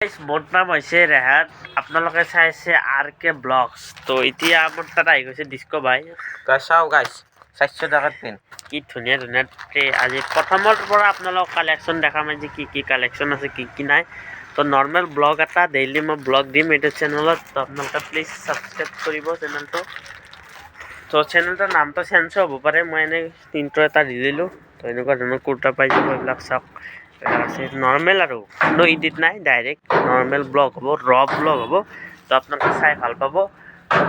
মোৰ নাম হৈছে ৰেহান, আপোনালোকে চাই আছে RK ব্লগছ। তো এতিয়া আমাৰ তাত আহি গৈছে ডিস্কো ভাই। চাও গাইছ 400 টাকাত পেন কি ধুনীয়া ধুনীয়া আজি প্ৰথমৰ পৰা আপোনালোকক কালেকশ্যন দেখাম আজি কি কালেকশ্যন আছে কি নাই। তো নৰ্মেল ব্লগ এটা ডেইলি মই ব্লগ দিম এইটো চেনেলত। তো আপোনালোকে প্লিজ ছাবস্ক্ৰাইব কৰিব চেনেলটো। তো চেনেলটোৰ নামটো চেঞ্জ হ'ব পাৰে, মই এনেই ইণ্ট্ৰ এটা দি দিলোঁ। তো এনেকুৱা ধৰণৰ কুৰ্তা পাই যাব, এইবিলাক চাওক। আছে নৰ্মেল আৰু কোনো এডিট নাই, ডাইৰেক্ট নৰ্মেল ব্লগ হ'ব, ব্লগ হ'ব। তো আপোনালোকে চাই ভাল পাব।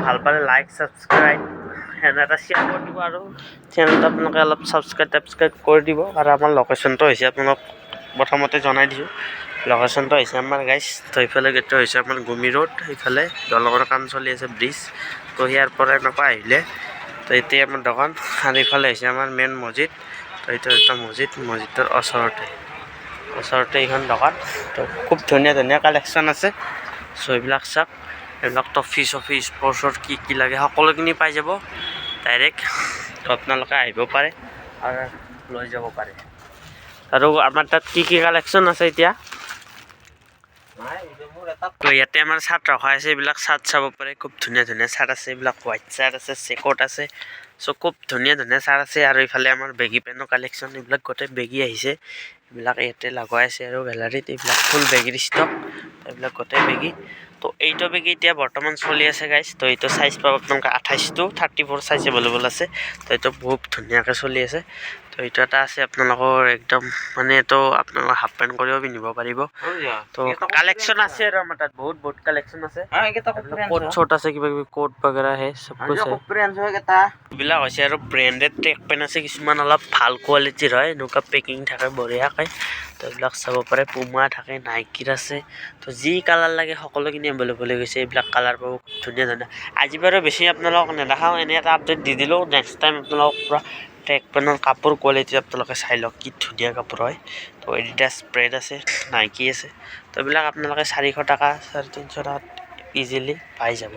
ভাল পালে লাইক ছাবস্ক্ৰাইব সেনে এটা শ্বেয়াৰ কৰি দিব আৰু চেনেলটো আপোনালোকে অলপ ছাবস্ক্ৰাইব কৰি দিব। আৰু আমাৰ লোকেশ্যনটো হৈছে আপোনালোক প্ৰথমতে জনাই দিছোঁ। লোকেশ্যনটো হৈছে আমাৰ গাইছ। তো এইফালে গেটটো হৈছে আমাৰ গুমি ৰোড, সেইফালে দলঙৰ কাম চলি আছে ব্ৰিজ। তো ইয়াৰ পৰা এনেকুৱা আহিলে তো এতিয়া আমাৰ দোকান, আৰু এইফালে হৈছে আমাৰ মেইন মছজিদ। তো এইটো এটা মছজিদৰ ওচৰতে এইখন দোকান। তো খুব ধুনীয়া ধুনীয়া কালেকশ্যন আছে। চ' এইবিলাক চাওক, এইবিলাক টফি স্পৰ্টছৰ কি লাগে সকলোখিনি পাই যাব ডাইৰেক্ট। তো আপোনালোকে আহিব পাৰে আৰু লৈ যাব পাৰে। আৰু আমাৰ তাত কি কালেকশ্যন আছে এতিয়া। তো ইয়াতে আমাৰ চাৰ্ট ৰখা আছে, এইবিলাক চাৰ্ট চাব পাৰে। খুব ধুনীয়া ধুনীয়া চাৰ্ট আছে, এইবিলাক হোৱাইট চাৰ্ট আছে, চেকট আছে। চ' খুব ধুনীয়া ধুনীয়া চাৰ্ট আছে। আৰু এইফালে আমাৰ বেগী পেনৰ কালেকশ্যন, এইবিলাক গোটেই বেগী আহিছে। এইবিলাক ইয়াতে লগাই আছে আৰু গেলাৰীত এইবিলাক ফুল বেগীৰ ষ্টক, এইবিলাক গোটেই বেগী। তো এইটো বেগী এতিয়া বৰ্তমান চলি আছে গাইছ। তো এইটো চাইজ পাব আপোনালোকে 28 to 34 চাইজ এভেইলেবল আছে। তো এইটো বহুত ধুনীয়াকৈ চলি আছে। তো এইটো এটা আছে আপোনালোকৰ একদম মানে এইটো আপোনালোকৰ হাফ পেণ্ট কৰিও পিন্ধিব পাৰিব। তো কালেকশ্যন আছে আৰু আমাৰ তাত বহুত কালেকশ্যন আছে। কোট চোট আছে, কিবা কিবি কোট বাগেৰা হে চব কুছ আছে। এইবিলাক হৈছে আৰু ব্ৰেণ্ডেড ট্ৰেক পেণ্ট আছে, কিছুমান অলপ ভাল কোৱালিটিৰ হয়, এনেকুৱা পেকিং থাকে বঢ়িয়াকৈ। তো এইবিলাক চাব পাৰে, পুমা থাকে, নাইকিৰ আছে। তো যি কালাৰ লাগে সকলোখিনি এভেইলেবল হৈ গৈছে। এইবিলাক কালাৰ পাব ধুনীয়া ধুনীয়া। আজি বাৰু বেছি আপোনালোকক নেদেখাওঁ, এনেই এটা আপডেট দি দিলোঁ। নেক্সট টাইম আপোনালোকক পূৰা ট্ৰেক পেণ্টৰ কাপোৰ কোৱালিটি আপোনালোকে চাই লওক, কি ধুনীয়া কাপোৰ হয়। তো এডিডাছ ব্ৰেড আছে, নাইকি আছে। তো এইবিলাক আপোনালোকে 400 টাকা 350 টাকাত ইজিলি পাই যাব।